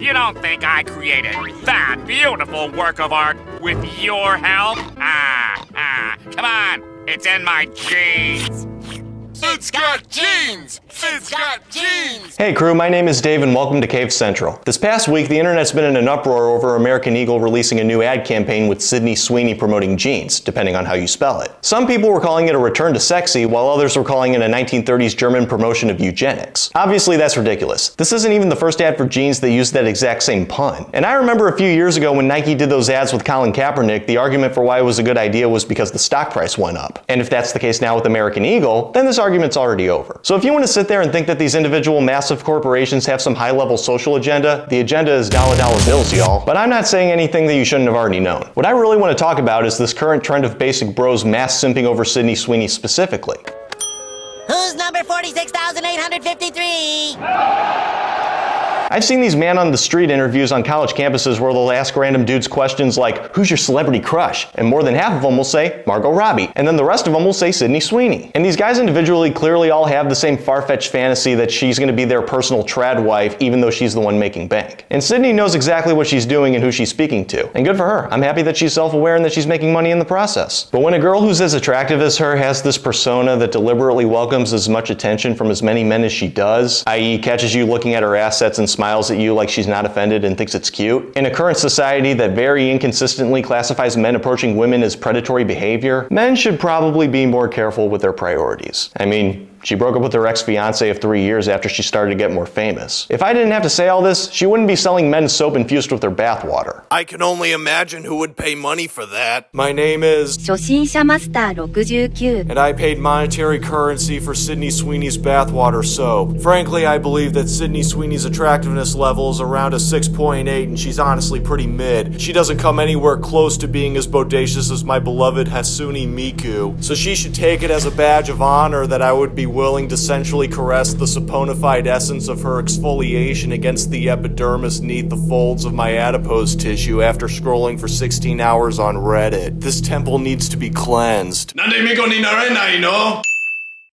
You don't think I created that beautiful work of art with your help? Come on, it's in my genes. It's got genes! It's got genes! Hey crew, my name is Dave and welcome to Cave Central. This past week, the internet's been in an uproar over American Eagle releasing a new ad campaign with Sydney Sweeney promoting jeans, depending on how you spell it. Some people were calling it a return to sexy, while others were calling it a 1930s German promotion of eugenics. Obviously, that's ridiculous. This isn't even the first ad for jeans that used that exact same pun. And I remember a few years ago when Nike did those ads with Colin Kaepernick, the argument for why it was a good idea was because the stock price went up. And if that's the case now with American Eagle, then this argument's already over. So if you want to sit there and think that these individual massive corporations have some high-level social agenda, the agenda is dollar bills, y'all. But I'm not saying anything that you shouldn't have already known. What I really want to talk about is this current trend of basic bros mass simping over Sydney Sweeney specifically. Who's number 46,853? I've seen these man-on-the-street interviews on college campuses where they'll ask random dudes questions like, who's your celebrity crush? And more than half of them will say, Margot Robbie. And then the rest of them will say Sydney Sweeney. And these guys individually clearly all have the same far-fetched fantasy that she's gonna be their personal trad wife, even though she's the one making bank. And Sydney knows exactly what she's doing and who she's speaking to. And good for her. I'm happy that she's self-aware and that she's making money in the process. But when a girl who's as attractive as her has this persona that deliberately welcomes as much attention from as many men as she does, i.e. catches you looking at her assets and smiles at you like she's not offended and thinks it's cute. In a current society that very inconsistently classifies men approaching women as predatory behavior, men should probably be more careful with their priorities. I mean, she broke up with her ex-fiancé of 3 years after she started to get more famous. If I didn't have to say all this, she wouldn't be selling men's soap infused with her bathwater. I can only imagine who would pay money for that. My name is... 初心者マスター69 and I paid monetary currency for Sydney Sweeney's bathwater soap. Frankly, I believe that Sydney Sweeney's attractiveness level is around a 6.8 and she's honestly pretty mid. She doesn't come anywhere close to being as bodacious as my beloved Hatsune Miku. So she should take it as a badge of honor that I would be willing to sensually caress the saponified essence of her exfoliation against the epidermis neath the folds of my adipose tissue after scrolling for 16 hours on Reddit. This temple needs to be cleansed. なんで巫女になれないの?